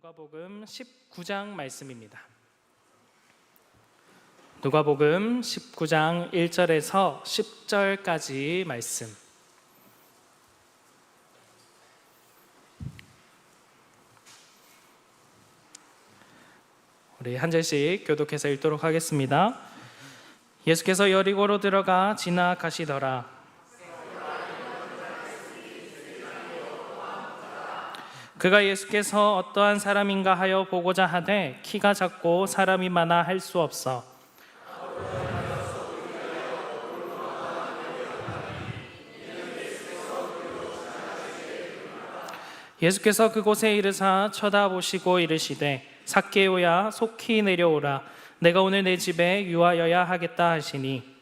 누가복음 19장 말씀입니다. 누가복음 19장 1절에서 10절까지 말씀. 우리 한 절씩 교독해서 읽도록 하겠습니다. 예수께서 여리고로 들어가 지나가시더라. 그가 예수께서 어떠한 사람인가 하여 보고자 하되 키가 작고 사람이 많아 할 수 없어 예수께서 그곳에 이르사 쳐다보시고 이르시되 삭개오야 속히 내려오라 내가 오늘 내 집에 유하여야 하겠다 하시니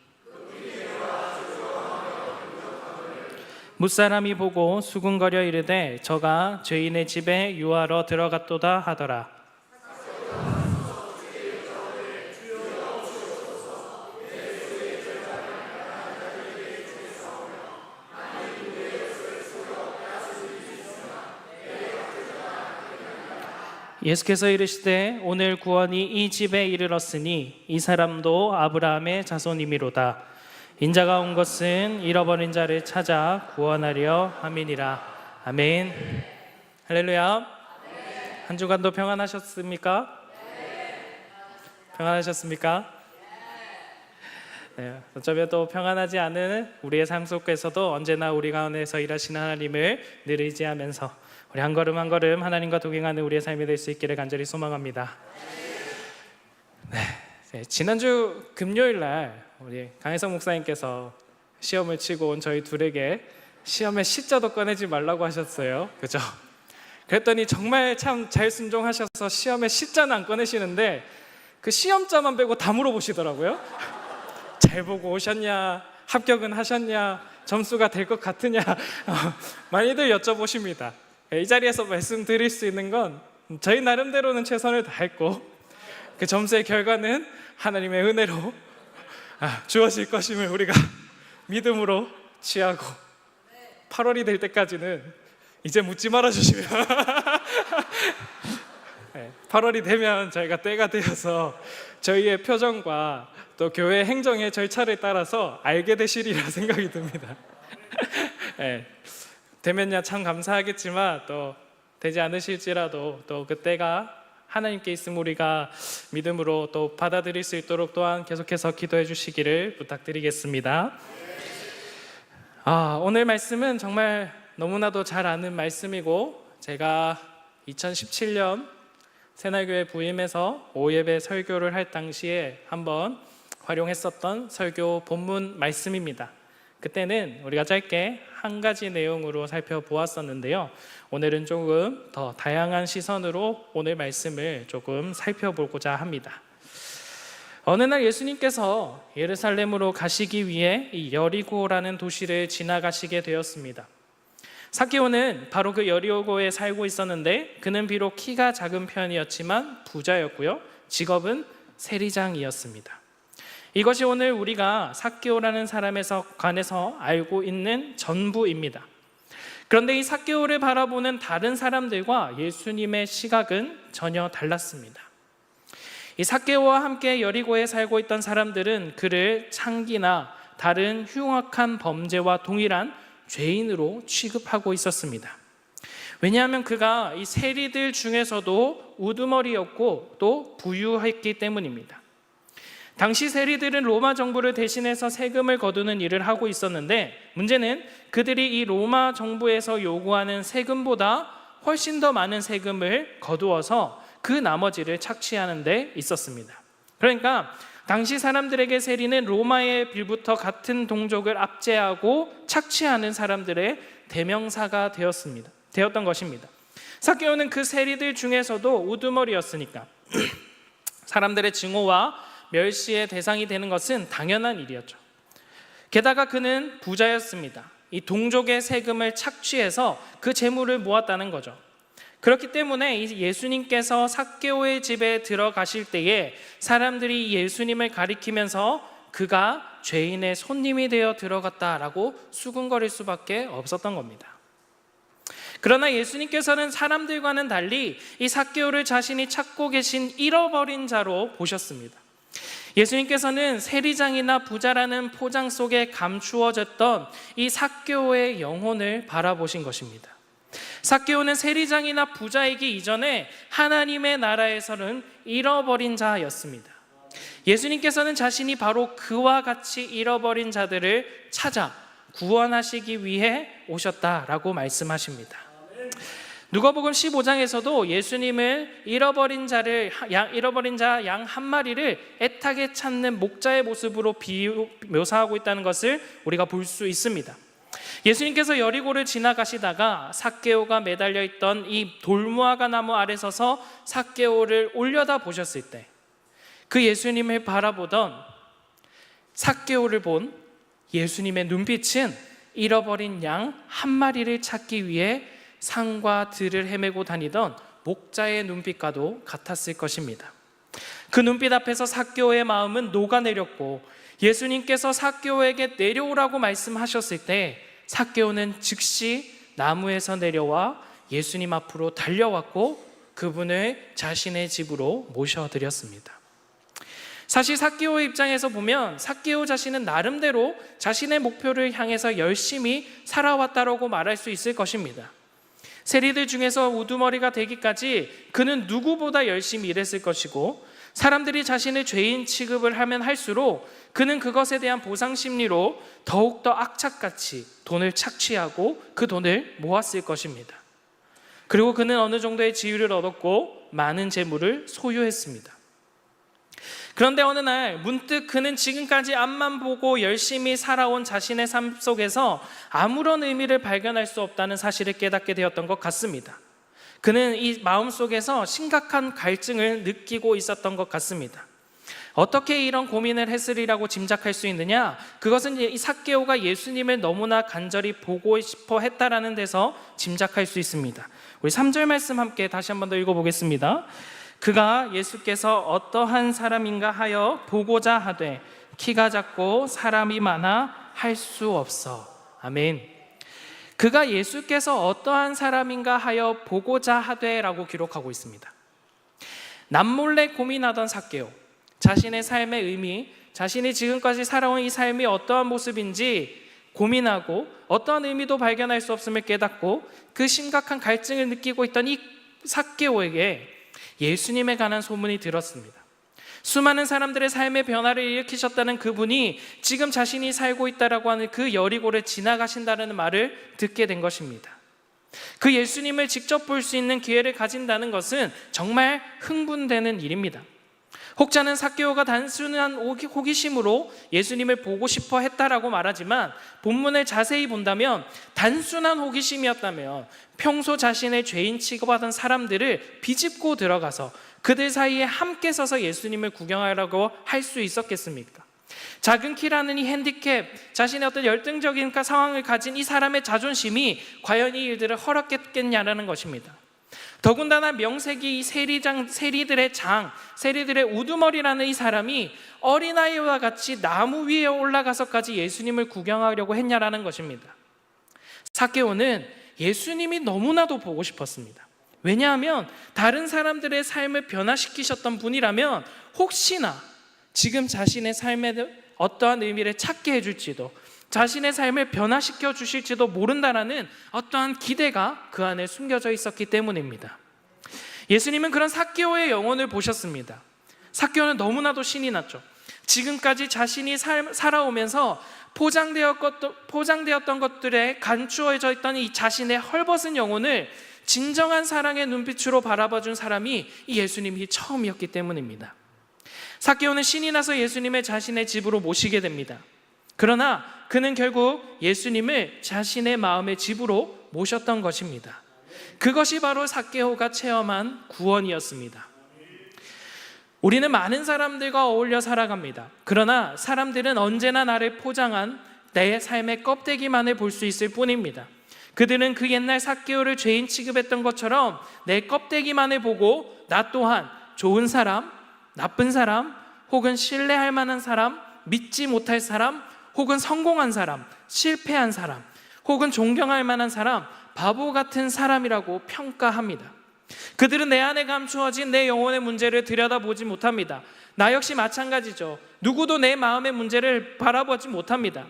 뭇사람이 보고 수군거려 이르되 저가 죄인의 집에 유하러 들어갔도다 하더라. 예수께서 이르시되 오늘 구원이 이 집에 이르렀으니 이 사람도 아브라함의 자손이미로다. 인자가 온 것은 잃어버린 자를 찾아 구원하려 함이니라. 아멘. 할렐루야. 한 주간도 평안하셨습니까? 평안하셨습니까? 네, 어쩌면 또 평안하지 않은 우리의 삶 속에서도 언제나 우리 가운데서 일하시는 하나님을 늘 의지하면서 우리 한 걸음 한 걸음 하나님과 동행하는 우리의 삶이 될 수 있기를 간절히 소망합니다. 네, 지난주 금요일 날 우리 강혜성 목사님께서 시험을 치고 온 저희 둘에게 시험에 시자도 꺼내지 말라고 하셨어요. 그죠? 그랬더니 정말 참 잘 순종하셔서 시험에 시자는 안 꺼내시는데 그 시험자만 빼고 다 물어보시더라고요. 잘 보고 오셨냐? 합격은 하셨냐? 점수가 될 것 같으냐? 많이들 여쭤보십니다. 이 자리에서 말씀드릴 수 있는 건 저희 나름대로는 최선을 다했고 그 점수의 결과는 하나님의 은혜로 주어질 것임을 우리가 믿음으로 취하고 8월이 될 때까지는 이제 묻지 말아주시면 8월이 되면 저희가 때가 되어서 저희의 표정과 또 교회 행정의 절차를 따라서 알게 되시리라 생각이 듭니다. 되면야 참 감사하겠지만 또 되지 않으실지라도 또 그때가 하나님께 있음 우리가 믿음으로 또 받아들일 수 있도록 또한 계속해서 기도해 주시기를 부탁드리겠습니다. 오늘 말씀은 정말 너무나도 잘 아는 말씀이고 제가 2017년 새날교회 부임해서 오예배 설교를 할 당시에 한번 활용했었던 설교 본문 말씀입니다. 그때는 우리가 짧게 한 가지 내용으로 살펴보았었는데요. 오늘은 조금 더 다양한 시선으로 오늘 말씀을 조금 살펴보고자 합니다. 어느 날 예수님께서 예루살렘으로 가시기 위해 이 여리고라는 도시를 지나가시게 되었습니다. 삭개오는 바로 그 여리고에 살고 있었는데 그는 비록 키가 작은 편이었지만 부자였고요. 직업은 세리장이었습니다. 이것이 오늘 우리가 삭개오라는 사람에서 관해서 알고 있는 전부입니다. 그런데 이 삭개오를 바라보는 다른 사람들과 예수님의 시각은 전혀 달랐습니다. 이 삭개오와 함께 여리고에 살고 있던 사람들은 그를 창기나 다른 흉악한 범죄와 동일한 죄인으로 취급하고 있었습니다. 왜냐하면 그가 이 세리들 중에서도 우두머리였고 또 부유했기 때문입니다. 당시 세리들은 로마 정부를 대신해서 세금을 거두는 일을 하고 있었는데 문제는 그들이 이 로마 정부에서 요구하는 세금보다 훨씬 더 많은 세금을 거두어서 그 나머지를 착취하는 데 있었습니다. 그러니까 당시 사람들에게 세리는 로마의 빌부터 같은 동족을 압제하고 착취하는 사람들의 대명사가 되었던 것입니다. 삭개오는 그 세리들 중에서도 우두머리였으니까 사람들의 증오와 멸시의 대상이 되는 것은 당연한 일이었죠. 게다가 그는 부자였습니다. 이 동족의 세금을 착취해서 그 재물을 모았다는 거죠. 그렇기 때문에 예수님께서 삭개오의 집에 들어가실 때에 사람들이 예수님을 가리키면서 그가 죄인의 손님이 되어 들어갔다라고 수군거릴 수밖에 없었던 겁니다. 그러나 예수님께서는 사람들과는 달리 이 삭개오를 자신이 찾고 계신 잃어버린 자로 보셨습니다. 예수님께서는 세리장이나 부자라는 포장 속에 감추어졌던 이 삭개오의 영혼을 바라보신 것입니다. 삭개오는 세리장이나 부자이기 이전에 하나님의 나라에서는 잃어버린 자였습니다. 예수님께서는 자신이 바로 그와 같이 잃어버린 자들을 찾아 구원하시기 위해 오셨다라고 말씀하십니다. 누가복음 15장에서도 예수님을 잃어버린 자 양 한 마리를 애타게 찾는 목자의 모습으로 묘사하고 있다는 것을 우리가 볼 수 있습니다. 예수님께서 여리고를 지나가시다가 삭개오가 매달려 있던 이 돌무화과 나무 아래 서서 삭개오를 올려다 보셨을 때 그 예수님을 바라보던 삭개오를 본 예수님의 눈빛은 잃어버린 양 한 마리를 찾기 위해 산과 들을 헤매고 다니던 목자의 눈빛과도 같았을 것입니다. 그 눈빛 앞에서 삭개오의 마음은 녹아내렸고 예수님께서 삭개오에게 내려오라고 말씀하셨을 때 삭개오는 즉시 나무에서 내려와 예수님 앞으로 달려왔고 그분을 자신의 집으로 모셔드렸습니다. 사실 삭개오의 입장에서 보면 삭개오 자신은 나름대로 자신의 목표를 향해서 열심히 살아왔다라고 말할 수 있을 것입니다. 세리들 중에서 우두머리가 되기까지 그는 누구보다 열심히 일했을 것이고 사람들이 자신을 죄인 취급을 하면 할수록 그는 그것에 대한 보상 심리로 더욱더 악착같이 돈을 착취하고 그 돈을 모았을 것입니다. 그리고 그는 어느 정도의 지위를 얻었고 많은 재물을 소유했습니다. 그런데 어느 날 문득 그는 지금까지 앞만 보고 열심히 살아온 자신의 삶 속에서 아무런 의미를 발견할 수 없다는 사실을 깨닫게 되었던 것 같습니다. 그는 이 마음속에서 심각한 갈증을 느끼고 있었던 것 같습니다. 어떻게 이런 고민을 했으리라고 짐작할 수 있느냐? 그것은 이 삭개오가 예수님을 너무나 간절히 보고 싶어 했다라는 데서 짐작할 수 있습니다. 우리 3절 말씀 함께 다시 한번 더 읽어보겠습니다. 그가 예수께서 어떠한 사람인가 하여 보고자 하되 키가 작고 사람이 많아 할 수 없어. 아멘. 그가 예수께서 어떠한 사람인가 하여 보고자 하되 라고 기록하고 있습니다. 남몰래 고민하던 삭개오, 자신의 삶의 의미, 자신이 지금까지 살아온 이 삶이 어떠한 모습인지 고민하고 어떠한 의미도 발견할 수 없음을 깨닫고 그 심각한 갈증을 느끼고 있던 이 삭개오에게 예수님에 관한 소문이 들었습니다. 수많은 사람들의 삶의 변화를 일으키셨다는 그분이 지금 자신이 살고 있다라고 하는 그 여리고를 지나가신다는 말을 듣게 된 것입니다. 그 예수님을 직접 볼 수 있는 기회를 가진다는 것은 정말 흥분되는 일입니다. 혹자는 삭개오가 단순한 호기심으로 예수님을 보고 싶어 했다라고 말하지만 본문을 자세히 본다면 단순한 호기심이었다면 평소 자신의 죄인 취급하던 사람들을 비집고 들어가서 그들 사이에 함께 서서 예수님을 구경하라고 할 수 있었겠습니까? 작은 키라는 이 핸디캡, 자신의 어떤 열등적인 상황을 가진 이 사람의 자존심이 과연 이 일들을 허락했겠냐라는 것입니다. 더군다나 명색이 이 세리들의 장, 세리들의 우두머리라는 이 사람이 어린아이와 같이 나무 위에 올라가서까지 예수님을 구경하려고 했냐라는 것입니다. 삭개오는 예수님이 너무나도 보고 싶었습니다. 왜냐하면 다른 사람들의 삶을 변화시키셨던 분이라면 혹시나 지금 자신의 삶에 어떠한 의미를 찾게 해줄지도, 자신의 삶을 변화시켜 주실지도 모른다라는 어떠한 기대가 그 안에 숨겨져 있었기 때문입니다. 예수님은 그런 삭개오의 영혼을 보셨습니다. 삭개오는 너무나도 신이 났죠. 지금까지 자신이 살아오면서 포장되었던 것들에 간추어져 있던 이 자신의 헐벗은 영혼을 진정한 사랑의 눈빛으로 바라봐준 사람이 이 예수님이 처음이었기 때문입니다. 삭개오는 신이 나서 예수님을 자신의 집으로 모시게 됩니다. 그러나 그는 결국 예수님을 자신의 마음의 집으로 모셨던 것입니다. 그것이 바로 삭개오가 체험한 구원이었습니다. 우리는 많은 사람들과 어울려 살아갑니다. 그러나 사람들은 언제나 나를 포장한 내 삶의 껍데기만을 볼 수 있을 뿐입니다. 그들은 그 옛날 삭개오를 죄인 취급했던 것처럼 내 껍데기만을 보고 나 또한 좋은 사람, 나쁜 사람, 혹은 신뢰할 만한 사람, 믿지 못할 사람, 혹은 성공한 사람, 실패한 사람, 혹은 존경할 만한 사람, 바보 같은 사람이라고 평가합니다. 그들은 내 안에 감추어진 내 영혼의 문제를 들여다보지 못합니다. 나 역시 마찬가지죠. 누구도 내 마음의 문제를 바라보지 못합니다.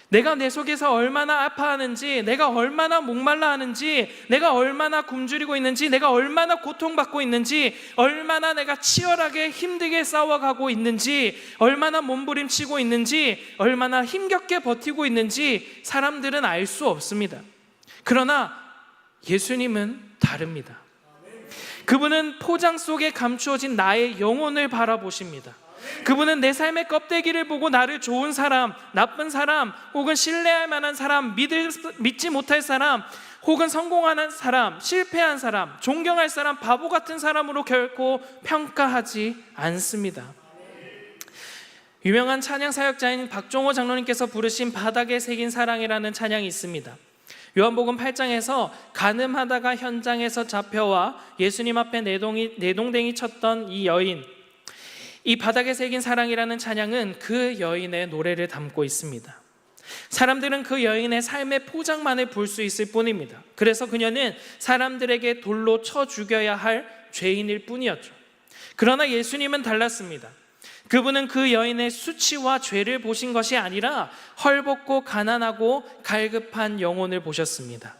내가 내 속에서 얼마나 아파하는지, 내가 얼마나 목말라 하는지, 내가 얼마나 굶주리고 있는지, 내가 얼마나 고통받고 있는지, 얼마나 내가 치열하게 힘들게 싸워가고 있는지, 얼마나 몸부림치고 있는지, 얼마나 힘겹게 버티고 있는지 사람들은 알 수 없습니다. 그러나 예수님은 다릅니다. 그분은 포장 속에 감추어진 나의 영혼을 바라보십니다. 그분은 내 삶의 껍데기를 보고 나를 좋은 사람, 나쁜 사람, 혹은 신뢰할 만한 사람, 믿지 못할 사람, 혹은 성공하는 사람, 실패한 사람, 존경할 사람, 바보 같은 사람으로 결코 평가하지 않습니다. 유명한 찬양 사역자인 박종호 장로님께서 부르신 바닥에 새긴 사랑이라는 찬양이 있습니다. 요한복음 8장에서 간음하다가 현장에서 잡혀와 예수님 앞에 내동댕이 쳤던 이 여인, 이 바닥에 새긴 사랑이라는 찬양은 그 여인의 노래를 담고 있습니다. 사람들은 그 여인의 삶의 포장만을 볼 수 있을 뿐입니다. 그래서 그녀는 사람들에게 돌로 쳐 죽여야 할 죄인일 뿐이었죠. 그러나 예수님은 달랐습니다. 그분은 그 여인의 수치와 죄를 보신 것이 아니라 헐벗고 가난하고 갈급한 영혼을 보셨습니다.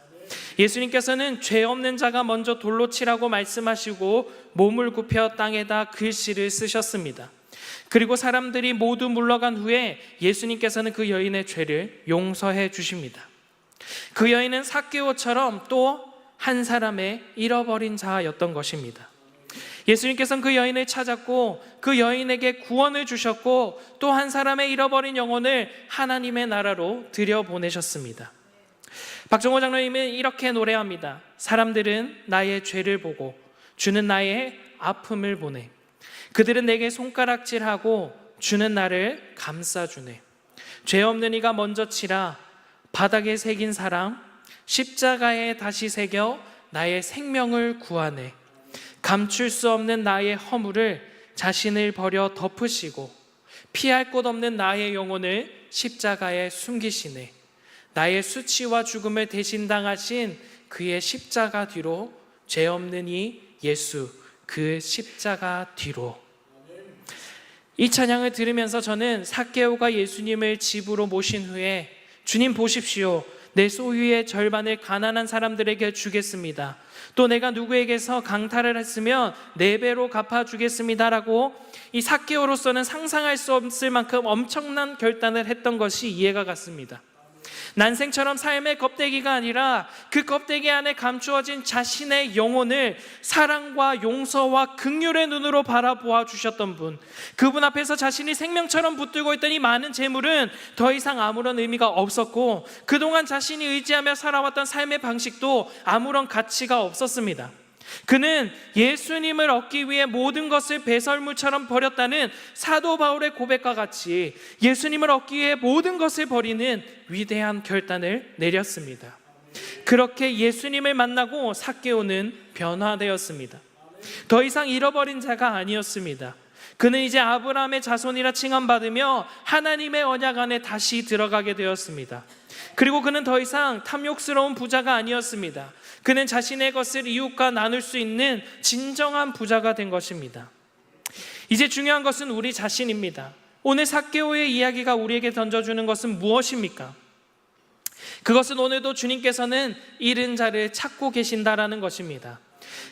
예수님께서는 죄 없는 자가 먼저 돌로 치라고 말씀하시고 몸을 굽혀 땅에다 글씨를 쓰셨습니다. 그리고 사람들이 모두 물러간 후에 예수님께서는 그 여인의 죄를 용서해 주십니다. 그 여인은 삭개오처럼 또 한 사람의 잃어버린 자였던 것입니다. 예수님께서는 그 여인을 찾았고 그 여인에게 구원을 주셨고 또 한 사람의 잃어버린 영혼을 하나님의 나라로 들여보내셨습니다. 박종호 장로님은 이렇게 노래합니다. 사람들은 나의 죄를 보고 주는 나의 아픔을 보네. 그들은 내게 손가락질하고 주는 나를 감싸주네. 죄 없는 이가 먼저 치라. 바닥에 새긴 사랑 십자가에 다시 새겨 나의 생명을 구하네. 감출 수 없는 나의 허물을 자신을 버려 덮으시고 피할 곳 없는 나의 영혼을 십자가에 숨기시네. 나의 수치와 죽음을 대신 당하신 그의 십자가 뒤로 죄 없는 이 예수 그 십자가 뒤로. 이 찬양을 들으면서 저는 삭개오가 예수님을 집으로 모신 후에 주님 보십시오. 내 소유의 절반을 가난한 사람들에게 주겠습니다. 또 내가 누구에게서 강탈을 했으면 4배로 갚아주겠습니다라고 이 삭개오로서는 상상할 수 없을 만큼 엄청난 결단을 했던 것이 이해가 갔습니다. 난생처럼 삶의 껍데기가 아니라 그 껍데기 안에 감추어진 자신의 영혼을 사랑과 용서와 긍휼의 눈으로 바라보아 주셨던 분, 그분 앞에서 자신이 생명처럼 붙들고 있던 이 많은 재물은 더 이상 아무런 의미가 없었고 그동안 자신이 의지하며 살아왔던 삶의 방식도 아무런 가치가 없었습니다. 그는 예수님을 얻기 위해 모든 것을 배설물처럼 버렸다는 사도 바울의 고백과 같이 예수님을 얻기 위해 모든 것을 버리는 위대한 결단을 내렸습니다. 그렇게 예수님을 만나고 삭개오는 변화되었습니다. 더 이상 잃어버린 자가 아니었습니다. 그는 이제 아브라함의 자손이라 칭함받으며 하나님의 언약 안에 다시 들어가게 되었습니다. 그리고 그는 더 이상 탐욕스러운 부자가 아니었습니다. 그는 자신의 것을 이웃과 나눌 수 있는 진정한 부자가 된 것입니다. 이제 중요한 것은 우리 자신입니다. 오늘 삭개오의 이야기가 우리에게 던져주는 것은 무엇입니까? 그것은 오늘도 주님께서는 잃은 자를 찾고 계신다라는 것입니다.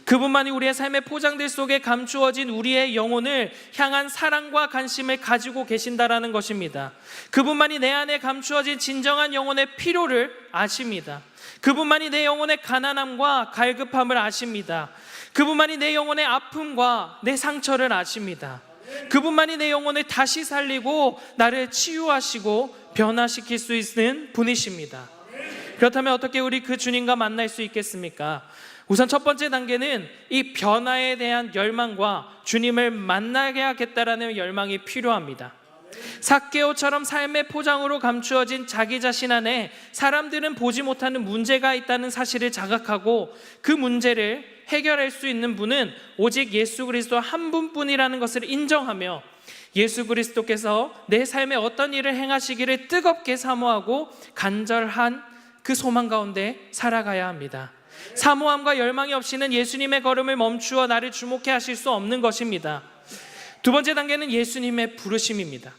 그분만이 우리의 삶의 포장들 속에 감추어진 우리의 영혼을 향한 사랑과 관심을 가지고 계신다라는 것입니다. 그분만이 내 안에 감추어진 진정한 영혼의 필요를 아십니다. 그분만이 내 영혼의 가난함과 갈급함을 아십니다. 그분만이 내 영혼의 아픔과 내 상처를 아십니다. 그분만이 내 영혼을 다시 살리고 나를 치유하시고 변화시킬 수 있는 분이십니다. 그렇다면 어떻게 우리 그 주님과 만날 수 있겠습니까? 우선 첫 번째 단계는 이 변화에 대한 열망과 주님을 만나야겠다라는 열망이 필요합니다. 삭개오처럼 삶의 포장으로 감추어진 자기 자신 안에 사람들은 보지 못하는 문제가 있다는 사실을 자각하고 그 문제를 해결할 수 있는 분은 오직 예수 그리스도 한 분뿐이라는 것을 인정하며 예수 그리스도께서 내 삶에 어떤 일을 행하시기를 뜨겁게 사모하고 간절한 그 소망 가운데 살아가야 합니다. 사모함과 열망이 없이는 예수님의 걸음을 멈추어 나를 주목해 하실 수 없는 것입니다. 두 번째 단계는 예수님의 부르심입니다.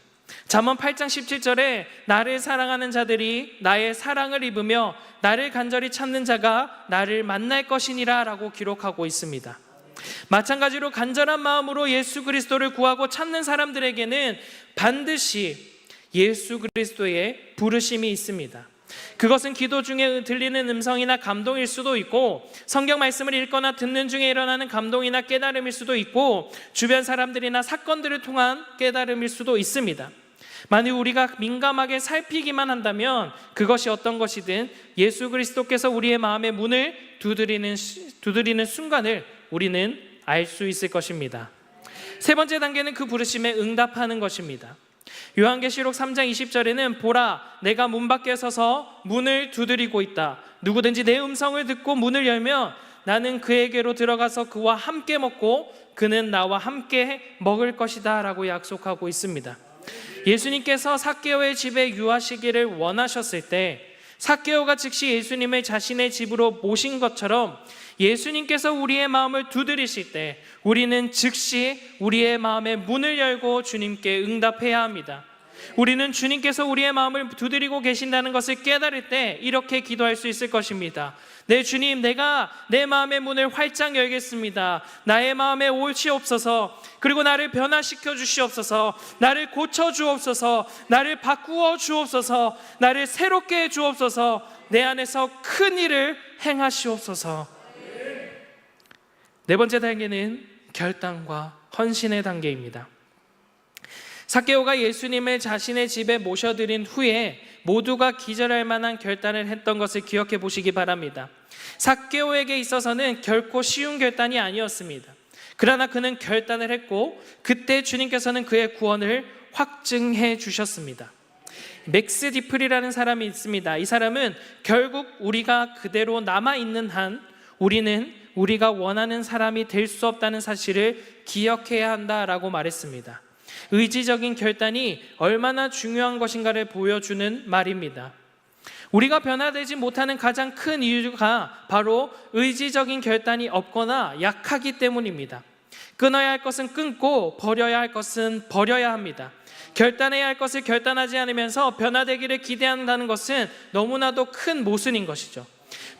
잠언 8장 17절에 나를 사랑하는 자들이 나의 사랑을 입으며 나를 간절히 찾는 자가 나를 만날 것이니라 라고 기록하고 있습니다. 마찬가지로 간절한 마음으로 예수 그리스도를 구하고 찾는 사람들에게는 반드시 예수 그리스도의 부르심이 있습니다. 그것은 기도 중에 들리는 음성이나 감동일 수도 있고, 성경 말씀을 읽거나 듣는 중에 일어나는 감동이나 깨달음일 수도 있고, 주변 사람들이나 사건들을 통한 깨달음일 수도 있습니다. 만일 우리가 민감하게 살피기만 한다면 그것이 어떤 것이든 예수 그리스도께서 우리의 마음의 문을 두드리는 순간을 우리는 알 수 있을 것입니다. 세 번째 단계는 그 부르심에 응답하는 것입니다. 요한계시록 3장 20절에는 보라, 내가 문 밖에 서서 문을 두드리고 있다. 누구든지 내 음성을 듣고 문을 열면 나는 그에게로 들어가서 그와 함께 먹고 그는 나와 함께 먹을 것이다 라고 약속하고 있습니다. 예수님께서 삭개오의 집에 유하시기를 원하셨을 때 삭개오가 즉시 예수님을 자신의 집으로 모신 것처럼 예수님께서 우리의 마음을 두드리실 때 우리는 즉시 우리의 마음의 문을 열고 주님께 응답해야 합니다. 우리는 주님께서 우리의 마음을 두드리고 계신다는 것을 깨달을 때 이렇게 기도할 수 있을 것입니다. 네, 주님, 내가 내 마음의 문을 활짝 열겠습니다. 나의 마음에 오시옵소서. 그리고 나를 변화시켜 주시옵소서. 나를 고쳐 주옵소서. 나를 바꾸어 주옵소서. 나를 새롭게 해 주옵소서. 내 안에서 큰 일을 행하시옵소서. 네 번째 단계는 결단과 헌신의 단계입니다. 삭개오가 예수님을 자신의 집에 모셔드린 후에 모두가 기절할 만한 결단을 했던 것을 기억해 보시기 바랍니다. 삭개오에게 있어서는 결코 쉬운 결단이 아니었습니다. 그러나 그는 결단을 했고 그때 주님께서는 그의 구원을 확증해 주셨습니다. 맥스 디플이라는 사람이 있습니다. 이 사람은 결국 우리가 그대로 남아있는 한 우리는 우리가 원하는 사람이 될 수 없다는 사실을 기억해야 한다라고 말했습니다. 의지적인 결단이 얼마나 중요한 것인가를 보여주는 말입니다. 우리가 변화되지 못하는 가장 큰 이유가 바로 의지적인 결단이 없거나 약하기 때문입니다. 끊어야 할 것은 끊고 버려야 할 것은 버려야 합니다. 결단해야 할 것을 결단하지 않으면서 변화되기를 기대한다는 것은 너무나도 큰 모순인 것이죠.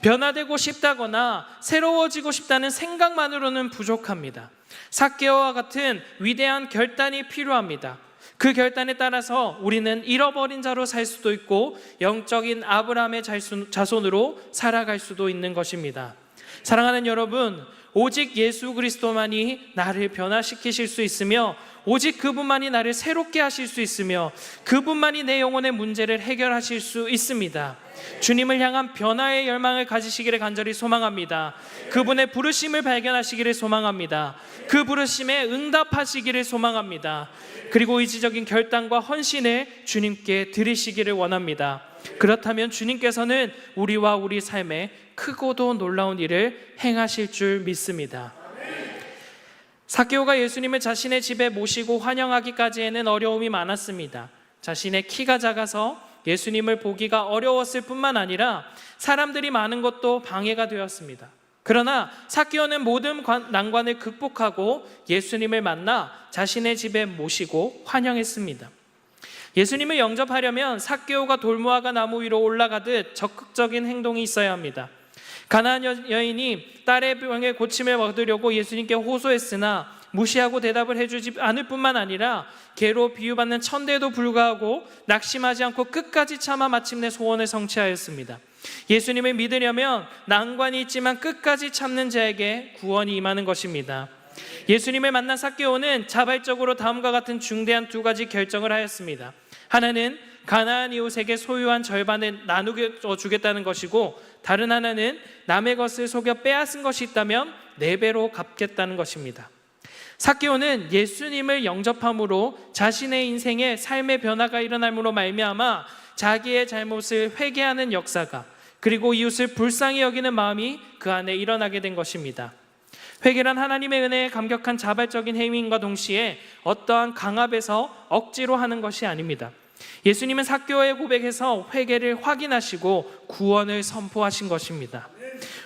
변화되고 싶다거나 새로워지고 싶다는 생각만으로는 부족합니다. 삭개오와 같은 위대한 결단이 필요합니다. 그 결단에 따라서 우리는 잃어버린 자로 살 수도 있고 영적인 아브라함의 자손으로 살아갈 수도 있는 것입니다. 사랑하는 여러분, 오직 예수 그리스도만이 나를 변화시키실 수 있으며 오직 그분만이 나를 새롭게 하실 수 있으며 그분만이 내 영혼의 문제를 해결하실 수 있습니다. 주님을 향한 변화의 열망을 가지시기를 간절히 소망합니다. 그분의 부르심을 발견하시기를 소망합니다. 그 부르심에 응답하시기를 소망합니다. 그리고 의지적인 결단과 헌신을 주님께 드리시기를 원합니다. 그렇다면 주님께서는 우리와 우리 삶에 크고도 놀라운 일을 행하실 줄 믿습니다. 삭개오가 예수님을 자신의 집에 모시고 환영하기까지에는 어려움이 많았습니다. 자신의 키가 작아서 예수님을 보기가 어려웠을 뿐만 아니라 사람들이 많은 것도 방해가 되었습니다. 그러나 삭개오는 모든 난관을 극복하고 예수님을 만나 자신의 집에 모시고 환영했습니다. 예수님을 영접하려면 삭개오가 돌무화과 나무 위로 올라가듯 적극적인 행동이 있어야 합니다. 가나안 여인이 딸의 병에 고침을 얻으려고 예수님께 호소했으나 무시하고 대답을 해주지 않을 뿐만 아니라 개로 비유받는 천대에도 불구하고 낙심하지 않고 끝까지 참아 마침내 소원을 성취하였습니다. 예수님을 믿으려면 난관이 있지만 끝까지 참는 자에게 구원이 임하는 것입니다. 예수님을 만난 삭개오는 자발적으로 다음과 같은 중대한 두 가지 결정을 하였습니다. 하나는 가나안 이웃에게 소유한 절반을 나누어 주겠다는 것이고 다른 하나는 남의 것을 속여 빼앗은 것이 있다면 4배로 갚겠다는 것입니다. 삭개오는 예수님을 영접함으로 자신의 인생에 삶의 변화가 일어남으로 말미암아 자기의 잘못을 회개하는 역사가 그리고 이웃을 불쌍히 여기는 마음이 그 안에 일어나게 된 것입니다. 회개란 하나님의 은혜에 감격한 자발적인 행위인과 동시에 어떠한 강압에서 억지로 하는 것이 아닙니다. 예수님은 삭개오의 고백에서 회개를 확인하시고 구원을 선포하신 것입니다.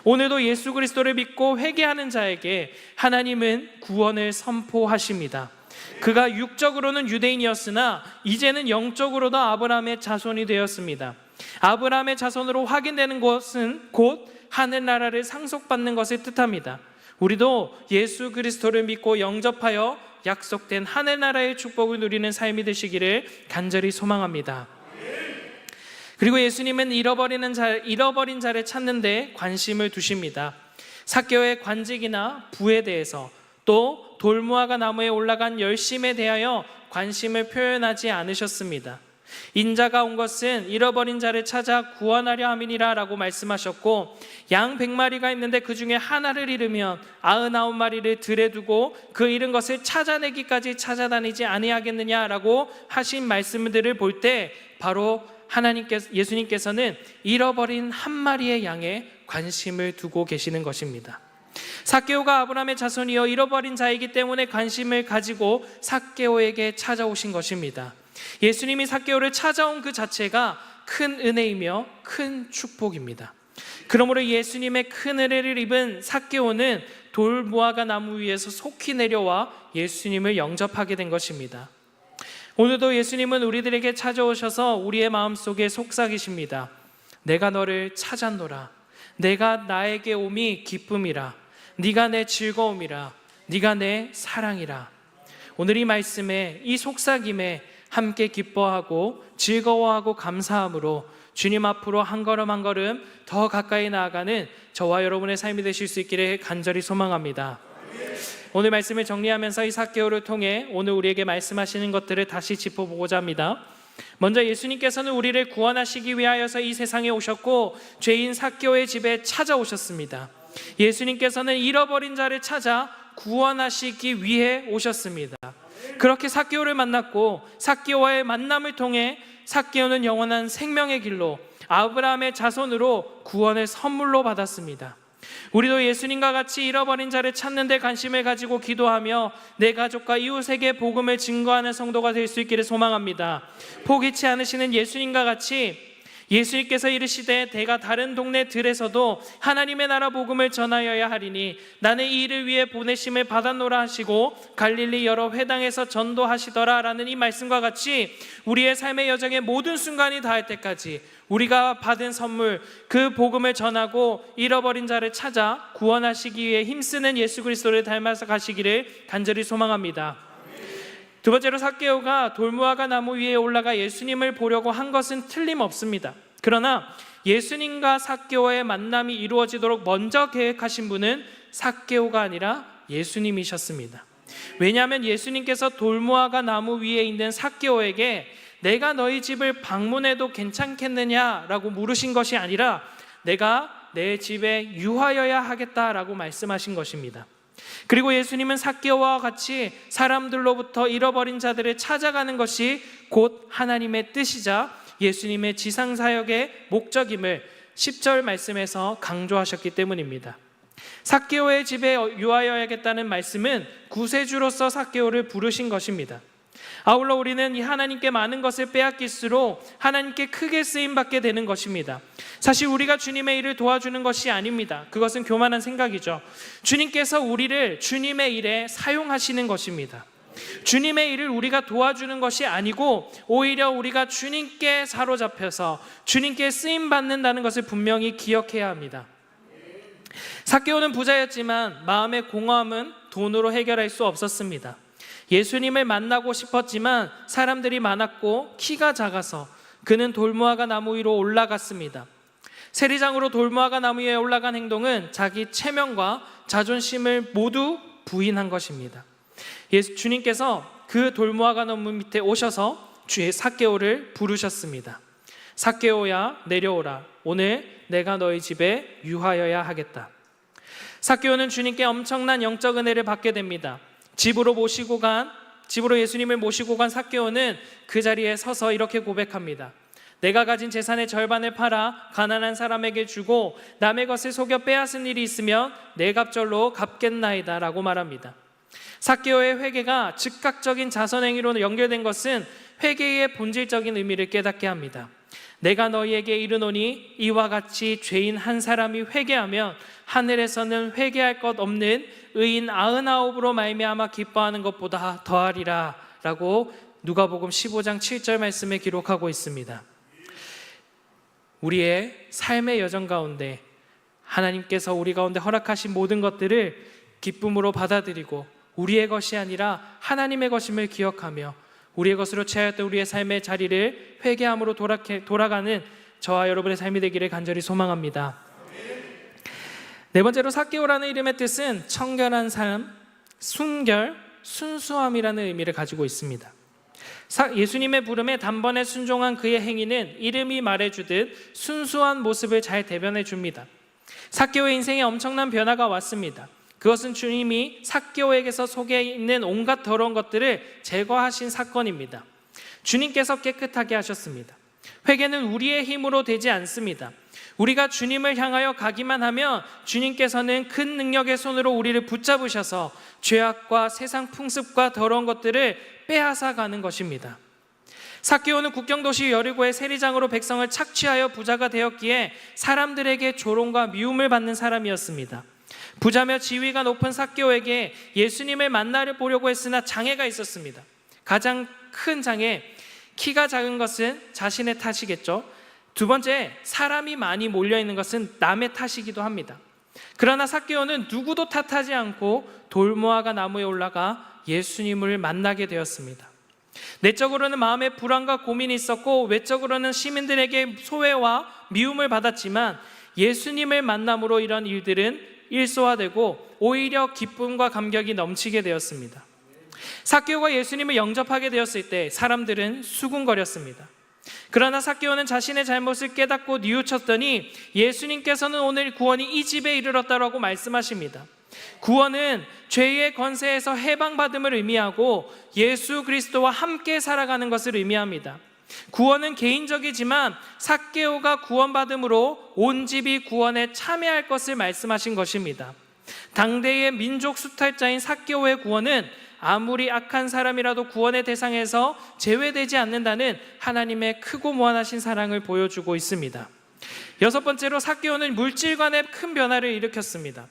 오늘도 예수 그리스도를 믿고 회개하는 자에게 하나님은 구원을 선포하십니다. 그가 육적으로는 유대인이었으나 이제는 영적으로도 아브라함의 자손이 되었습니다. 아브라함의 자손으로 확인되는 것은 곧 하늘나라를 상속받는 것을 뜻합니다. 우리도 예수 그리스도를 믿고 영접하여 약속된 하늘나라의 축복을 누리는 삶이 되시기를 간절히 소망합니다. 그리고 예수님은 잃어버린 자를 찾는 데 관심을 두십니다. 삭개오의 관직이나 부에 대해서, 또 돌무화과 나무에 올라간 열심에 대하여 관심을 표현하지 않으셨습니다. 인자가 온 것은 잃어버린 자를 찾아 구원하려 함이니라 라고 말씀하셨고, 양 100마리가 있는데 그 중에 하나를 잃으면 99마리를 들에 두고 그 잃은 것을 찾아내기까지 찾아다니지 아니하겠느냐라고 하신 말씀들을 볼 때 바로 예수님께서는 잃어버린 한 마리의 양에 관심을 두고 계시는 것입니다. 삭개오가 아브라함의 자손이여 잃어버린 자이기 때문에 관심을 가지고 삭개오에게 찾아오신 것입니다. 예수님이 삭개오를 찾아온 그 자체가 큰 은혜이며 큰 축복입니다. 그러므로 예수님의 큰 은혜를 입은 삭개오는 돌무화과 나무 위에서 속히 내려와 예수님을 영접하게 된 것입니다. 오늘도 예수님은 우리들에게 찾아오셔서 우리의 마음속에 속삭이십니다. 내가 너를 찾았노라. 내가 나에게 옴이 기쁨이라. 네가 내 즐거움이라. 네가 내 사랑이라. 오늘 이 말씀에, 이 속삭임에 함께 기뻐하고 즐거워하고 감사함으로 주님 앞으로 한 걸음 한 걸음 더 가까이 나아가는 저와 여러분의 삶이 되실 수 있기를 간절히 소망합니다. 오늘 말씀을 정리하면서 이 삭개오를 통해 오늘 우리에게 말씀하시는 것들을 다시 짚어보고자 합니다. 먼저 예수님께서는 우리를 구원하시기 위하여서 이 세상에 오셨고 죄인 삭개오의 집에 찾아오셨습니다. 예수님께서는 잃어버린 자를 찾아 구원하시기 위해 오셨습니다. 그렇게 삭개오를 만났고 삭개오와의 만남을 통해 삭개오는 영원한 생명의 길로 아브라함의 자손으로 구원을 선물로 받았습니다. 우리도 예수님과 같이 잃어버린 자를 찾는 데 관심을 가지고 기도하며 내 가족과 이웃에게 복음을 증거하는 성도가 될 수 있기를 소망합니다. 포기치 않으시는 예수님과 같이 예수님께서 이르시되 내가 다른 동네 들에서도 하나님의 나라 복음을 전하여야 하리니 나는 이 일을 위해 보내심을 받았노라 하시고 갈릴리 여러 회당에서 전도하시더라 라는 이 말씀과 같이 우리의 삶의 여정의 모든 순간이 닿을 때까지 우리가 받은 선물, 그 복음을 전하고 잃어버린 자를 찾아 구원하시기 위해 힘쓰는 예수 그리스도를 닮아서 가시기를 간절히 소망합니다. 두 번째로 삭개오가 돌무화과 나무 위에 올라가 예수님을 보려고 한 것은 틀림없습니다. 그러나 예수님과 삭개오의 만남이 이루어지도록 먼저 계획하신 분은 삭개오가 아니라 예수님이셨습니다. 왜냐하면 예수님께서 돌무화과 나무 위에 있는 삭개오에게 내가 너희 집을 방문해도 괜찮겠느냐라고 물으신 것이 아니라 내가 내 집에 유하여야 하겠다라고 말씀하신 것입니다. 그리고 예수님은 삭개오와 같이 사람들로부터 잃어버린 자들을 찾아가는 것이 곧 하나님의 뜻이자 예수님의 지상사역의 목적임을 10절 말씀에서 강조하셨기 때문입니다. 삭개오의 집에 유하여야겠다는 말씀은 구세주로서 삭개오를 부르신 것입니다. 아울러 우리는 이 하나님께 많은 것을 빼앗길수록 하나님께 크게 쓰임받게 되는 것입니다. 사실 우리가 주님의 일을 도와주는 것이 아닙니다. 그것은 교만한 생각이죠. 주님께서 우리를 주님의 일에 사용하시는 것입니다. 주님의 일을 우리가 도와주는 것이 아니고 오히려 우리가 주님께 사로잡혀서 주님께 쓰임받는다는 것을 분명히 기억해야 합니다. 삭개오는 부자였지만 마음의 공허함은 돈으로 해결할 수 없었습니다. 예수님을 만나고 싶었지만 사람들이 많았고 키가 작아서 그는 돌무화과 나무 위로 올라갔습니다. 세리장으로 돌무화과 나무 위에 올라간 행동은 자기 체면과 자존심을 모두 부인한 것입니다. 주님께서 그 돌무화과 나무 밑에 오셔서 주의 삭개오를 부르셨습니다. 삭개오야 내려오라. 오늘 내가 너희 집에 유하여야 하겠다. 삭개오는 주님께 엄청난 영적 은혜를 받게 됩니다. 집으로 예수님을 모시고 간 삭개오는 그 자리에 서서 이렇게 고백합니다. 내가 가진 재산의 절반을 팔아 가난한 사람에게 주고 남의 것을 속여 빼앗은 일이 있으면 내 갑절로 갚겠나이다 라고 말합니다. 삭개오의 회개가 즉각적인 자선행위로 연결된 것은 회개의 본질적인 의미를 깨닫게 합니다. 내가 너희에게 이르노니 이와 같이 죄인 한 사람이 회개하면 하늘에서는 회개할 것 없는 의인 99으로 말미암아 기뻐하는 것보다 더하리라 라고 누가복음 15장 7절 말씀에 기록하고 있습니다. 우리의 삶의 여정 가운데 하나님께서 우리 가운데 허락하신 모든 것들을 기쁨으로 받아들이고 우리의 것이 아니라 하나님의 것임을 기억하며 우리의 것으로 취하였던 우리의 삶의 자리를 회개함으로 돌아가는 저와 여러분의 삶이 되기를 간절히 소망합니다. 네 번째로 삭개오라는 이름의 뜻은 청결한 삶, 순결, 순수함이라는 의미를 가지고 있습니다. 예수님의 부름에 단번에 순종한 그의 행위는 이름이 말해주듯 순수한 모습을 잘 대변해 줍니다. 삭개오의 인생에 엄청난 변화가 왔습니다. 그것은 주님이 삭개오에게서 속에 있는 온갖 더러운 것들을 제거하신 사건입니다. 주님께서 깨끗하게 하셨습니다. 회개는 우리의 힘으로 되지 않습니다. 우리가 주님을 향하여 가기만 하면 주님께서는 큰 능력의 손으로 우리를 붙잡으셔서 죄악과 세상 풍습과 더러운 것들을 빼앗아 가는 것입니다. 삭개오는 국경도시 여리고의 세리장으로 백성을 착취하여 부자가 되었기에 사람들에게 조롱과 미움을 받는 사람이었습니다. 부자며 지위가 높은 삭개오에게 예수님을 만나보려고 했으나 장애가 있었습니다. 가장 큰 장애, 키가 작은 것은 자신의 탓이겠죠. 두 번째, 사람이 많이 몰려있는 것은 남의 탓이기도 합니다. 그러나 삭개오는 누구도 탓하지 않고 돌무화과 나무에 올라가 예수님을 만나게 되었습니다. 내적으로는 마음에 불안과 고민이 있었고 외적으로는 시민들에게 소외와 미움을 받았지만 예수님을 만남으로 이런 일들은 일소화되고 오히려 기쁨과 감격이 넘치게 되었습니다. 삭개오가 예수님을 영접하게 되었을 때 사람들은 수군거렸습니다. 그러나 삭개오는 자신의 잘못을 깨닫고 뉘우쳤더니 예수님께서는 오늘 구원이 이 집에 이르렀다라고 말씀하십니다. 구원은 죄의 권세에서 해방받음을 의미하고 예수 그리스도와 함께 살아가는 것을 의미합니다. 구원은 개인적이지만 삭개오가 구원받음으로 온 집이 구원에 참여할 것을 말씀하신 것입니다. 당대의 민족 수탈자인 삭개오의 구원은 아무리 악한 사람이라도 구원의 대상에서 제외되지 않는다는 하나님의 크고 무한하신 사랑을 보여주고 있습니다. 여섯 번째로 삭개오는 물질관에 큰 변화를 일으켰습니다.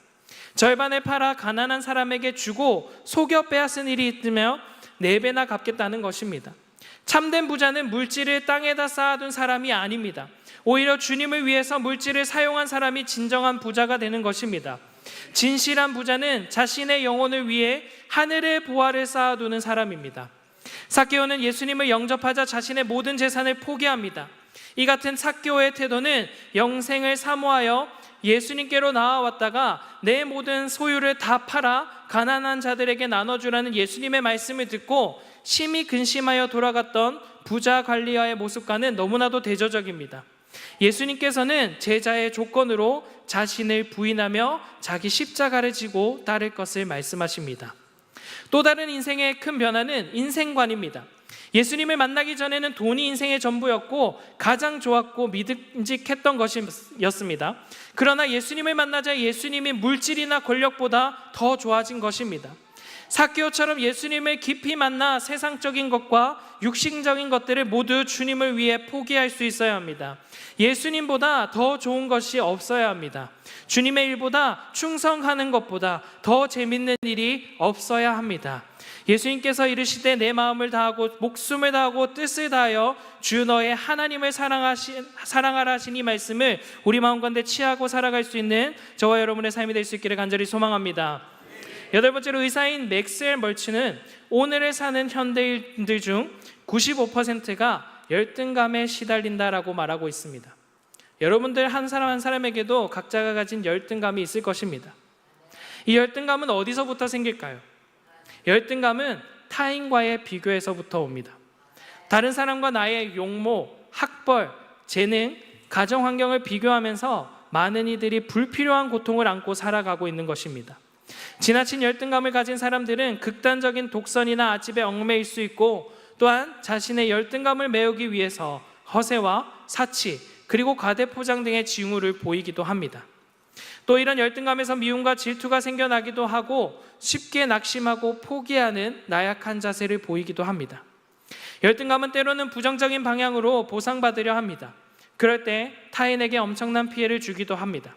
절반을 팔아 가난한 사람에게 주고 속여 빼앗은 일이 있으며 4배나 갚겠다는 것입니다. 참된 부자는 물질을 땅에다 쌓아둔 사람이 아닙니다. 오히려 주님을 위해서 물질을 사용한 사람이 진정한 부자가 되는 것입니다. 진실한 부자는 자신의 영혼을 위해 하늘의 보화를 쌓아두는 사람입니다. 삭개오는 예수님을 영접하자 자신의 모든 재산을 포기합니다. 이 같은 삭개오의 태도는 영생을 사모하여 예수님께로 나아왔다가 내 모든 소유를 다 팔아 가난한 자들에게 나눠주라는 예수님의 말씀을 듣고 심히 근심하여 돌아갔던 부자 관리아의 모습과는 너무나도 대조적입니다. 예수님께서는 제자의 조건으로 자신을 부인하며 자기 십자가를 지고 따를 것을 말씀하십니다. 또 다른 인생의 큰 변화는 인생관입니다. 예수님을 만나기 전에는 돈이 인생의 전부였고 가장 좋았고 믿음직했던 것이었습니다. 그러나 예수님을 만나자 예수님이 물질이나 권력보다 더 좋아진 것입니다. 삭개오처럼 예수님을 깊이 만나 세상적인 것과 육신적인 것들을 모두 주님을 위해 포기할 수 있어야 합니다. 예수님보다 더 좋은 것이 없어야 합니다. 주님의 일보다 충성하는 것보다 더 재밌는 일이 없어야 합니다. 예수님께서 이르시되 내 마음을 다하고 목숨을 다하고 뜻을 다하여 주 너의 하나님을 사랑하라 하신 이 말씀을 우리 마음 가운데 취하고 살아갈 수 있는 저와 여러분의 삶이 될 수 있기를 간절히 소망합니다. 여덟 번째로 의사인 맥스웰 멀치는 오늘을 사는 현대인들 중 95%가 열등감에 시달린다라고 말하고 있습니다. 여러분들 한 사람 한 사람에게도 각자가 가진 열등감이 있을 것입니다. 이 열등감은 어디서부터 생길까요? 열등감은 타인과의 비교에서부터 옵니다. 다른 사람과 나의 용모, 학벌, 재능, 가정 환경을 비교하면서 많은 이들이 불필요한 고통을 안고 살아가고 있는 것입니다. 지나친 열등감을 가진 사람들은 극단적인 독선이나 아집에 얽매일 수 있고 또한 자신의 열등감을 메우기 위해서 허세와 사치 그리고 과대포장 등의 징후를 보이기도 합니다. 또 이런 열등감에서 미움과 질투가 생겨나기도 하고 쉽게 낙심하고 포기하는 나약한 자세를 보이기도 합니다. 열등감은 때로는 부정적인 방향으로 보상받으려 합니다. 그럴 때 타인에게 엄청난 피해를 주기도 합니다.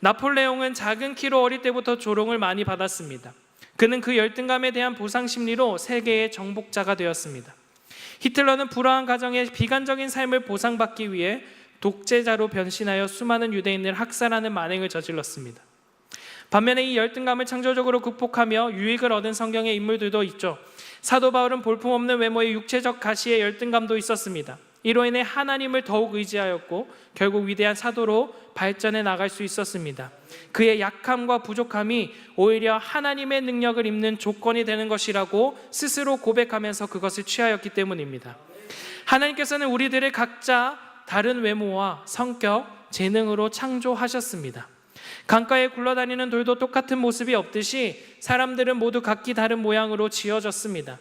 나폴레옹은 작은 키로 어릴 때부터 조롱을 많이 받았습니다. 그는 그 열등감에 대한 보상 심리로 세계의 정복자가 되었습니다. 히틀러는 불우한 가정의 비관적인 삶을 보상받기 위해 독재자로 변신하여 수많은 유대인을 학살하는 만행을 저질렀습니다. 반면에 이 열등감을 창조적으로 극복하며 유익을 얻은 성경의 인물들도 있죠. 사도 바울은 볼품없는 외모의 육체적 가시에 열등감도 있었습니다. 이로 인해 하나님을 더욱 의지하였고 결국 위대한 사도로 발전해 나갈 수 있었습니다. 그의 약함과 부족함이 오히려 하나님의 능력을 입는 조건이 되는 것이라고 스스로 고백하면서 그것을 취하였기 때문입니다. 하나님께서는 우리들을 각자 다른 외모와 성격, 재능으로 창조하셨습니다. 강가에 굴러다니는 돌도 똑같은 모습이 없듯이 사람들은 모두 각기 다른 모양으로 지어졌습니다.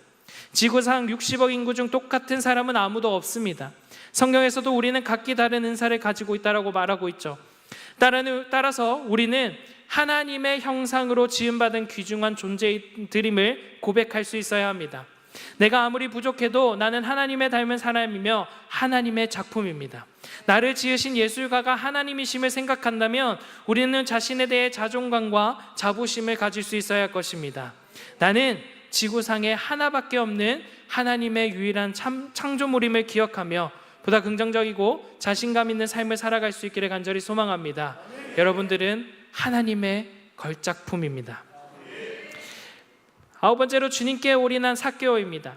지구상 60억 인구 중 똑같은 사람은 아무도 없습니다. 성경에서도 우리는 각기 다른 은사를 가지고 있다고 말하고 있죠. 따라서 우리는 하나님의 형상으로 지음받은 귀중한 존재들임을 고백할 수 있어야 합니다. 내가 아무리 부족해도 나는 하나님의 닮은 사람이며 하나님의 작품입니다. 나를 지으신 예술가가 하나님이심을 생각한다면 우리는 자신에 대해 자존감과 자부심을 가질 수 있어야 할 것입니다. 나는 지구상에 하나밖에 없는 하나님의 유일한 창조물임을 기억하며 보다 긍정적이고 자신감 있는 삶을 살아갈 수 있기를 간절히 소망합니다. 여러분들은 하나님의 걸작품입니다. 9번째로 주님께 올인한 삭개오입니다.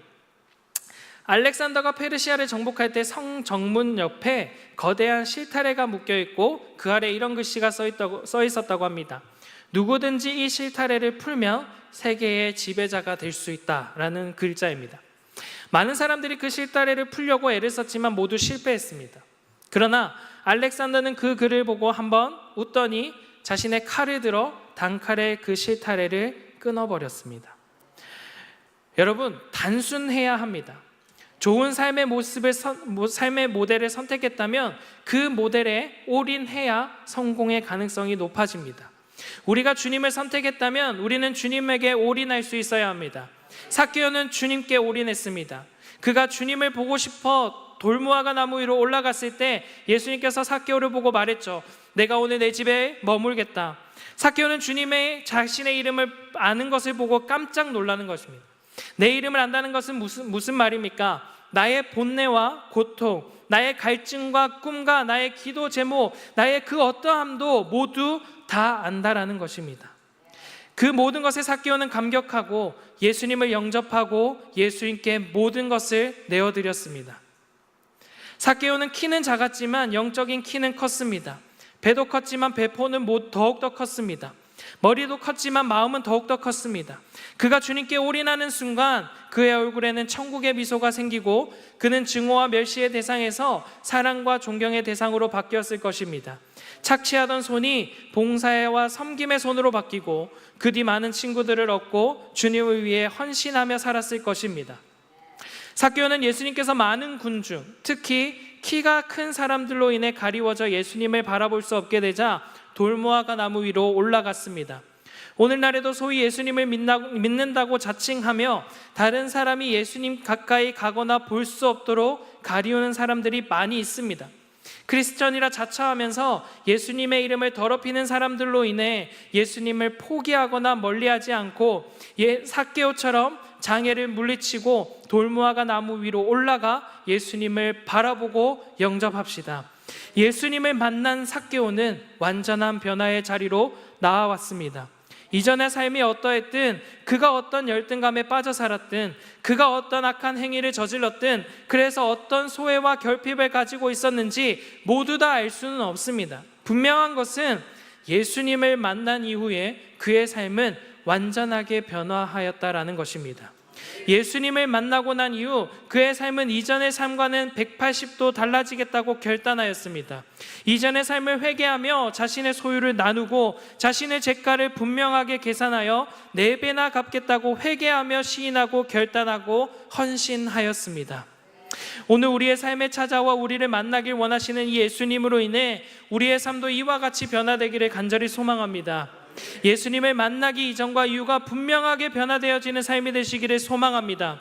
알렉산더가 페르시아를 정복할 때 성 정문 옆에 거대한 실타래가 묶여있고 그 아래 이런 글씨가 써 있었다고 합니다. 누구든지 이 실타래를 풀면 세계의 지배자가 될 수 있다라는 글자입니다. 많은 사람들이 그 실타래를 풀려고 애를 썼지만 모두 실패했습니다. 그러나 알렉산더는 그 글을 보고 한번 웃더니 자신의 칼을 들어 단칼에 그 실타래를 끊어버렸습니다. 여러분, 단순해야 합니다. 좋은 삶의 삶의 모델을 선택했다면 그 모델에 올인해야 성공의 가능성이 높아집니다. 우리가 주님을 선택했다면 우리는 주님에게 올인할 수 있어야 합니다. 삭개오는 주님께 올인했습니다. 그가 주님을 보고 싶어 돌무화과 나무 위로 올라갔을 때 예수님께서 삭개오를 보고 말했죠. 내가 오늘 내 집에 머물겠다. 삭개오는 주님의 자신의 이름을 아는 것을 보고 깜짝 놀라는 것입니다. 내 이름을 안다는 것은 무슨 말입니까? 나의 본내와 고통, 나의 갈증과 꿈과 나의 기도 제목, 나의 그 어떠함도 모두 다 안다라는 것입니다. 그 모든 것에 삭개오는 감격하고 예수님을 영접하고 예수님께 모든 것을 내어드렸습니다. 삭개오는 키는 작았지만 영적인 키는 컸습니다. 배도 컸지만 배포는 더욱더 컸습니다. 머리도 컸지만 마음은 더욱더 컸습니다. 그가 주님께 올인하는 순간 그의 얼굴에는 천국의 미소가 생기고 그는 증오와 멸시의 대상에서 사랑과 존경의 대상으로 바뀌었을 것입니다. 착취하던 손이 봉사와 섬김의 손으로 바뀌고 그 뒤 많은 친구들을 얻고 주님을 위해 헌신하며 살았을 것입니다. 삭개오는 예수님께서 많은 군중, 특히 키가 큰 사람들로 인해 가리워져 예수님을 바라볼 수 없게 되자 돌무화과 나무 위로 올라갔습니다. 오늘날에도 소위 예수님을 믿는다고 자칭하며 다른 사람이 예수님 가까이 가거나 볼 수 없도록 가리우는 사람들이 많이 있습니다. 크리스천이라 자처하면서 예수님의 이름을 더럽히는 사람들로 인해 예수님을 포기하거나 멀리하지 않고 삭개오처럼 장애를 물리치고 돌무화과 나무 위로 올라가 예수님을 바라보고 영접합시다. 예수님을 만난 삭개오는 완전한 변화의 자리로 나아왔습니다. 이전의 삶이 어떠했든, 그가 어떤 열등감에 빠져 살았든, 그가 어떤 악한 행위를 저질렀든, 그래서 어떤 소외와 결핍을 가지고 있었는지 모두 다 알 수는 없습니다. 분명한 것은 예수님을 만난 이후에 그의 삶은 완전하게 변화하였다라는 것입니다. 예수님을 만나고 난 이후 그의 삶은 이전의 삶과는 180도 달라지겠다고 결단하였습니다. 이전의 삶을 회개하며 자신의 소유를 나누고 자신의 죄가를 분명하게 계산하여 4배나 갚겠다고 회개하며 시인하고 결단하고 헌신하였습니다. 오늘 우리의 삶에 찾아와 우리를 만나길 원하시는 이 예수님으로 인해 우리의 삶도 이와 같이 변화되기를 간절히 소망합니다. 예수님을 만나기 이전과 이후가 분명하게 변화되어지는 삶이 되시기를 소망합니다.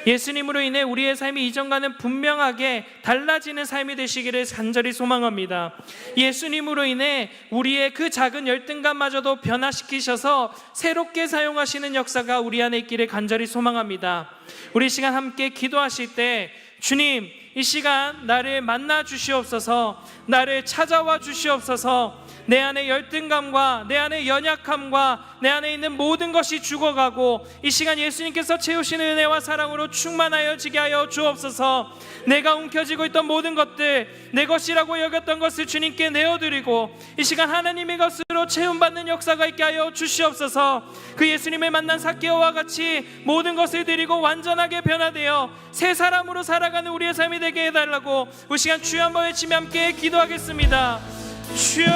예수님으로 인해 우리의 삶이 이전과는 분명하게 달라지는 삶이 되시기를 간절히 소망합니다. 예수님으로 인해 우리의 그 작은 열등감마저도 변화시키셔서 새롭게 사용하시는 역사가 우리 안에 있기를 간절히 소망합니다. 우리 시간 함께 기도하실 때 주님, 이 시간 나를 만나 주시옵소서, 나를 찾아와 주시옵소서. 내 안에 열등감과 내 안에 연약함과 내 안에 있는 모든 것이 죽어가고 이 시간 예수님께서 채우시는 은혜와 사랑으로 충만하여지게 하여 주옵소서. 내가 움켜쥐고 있던 모든 것들, 내 것이라고 여겼던 것을 주님께 내어드리고 이 시간 하나님의 것으로 채움받는 역사가 있게 하여 주시옵소서. 그 예수님을 만난 삭개오와 같이 모든 것을 드리고 완전하게 변화되어 새 사람으로 살아가는 우리의 삶이 되게 해달라고 우리 시간 주여 한번 외치며 함께 기도하겠습니다. 주여,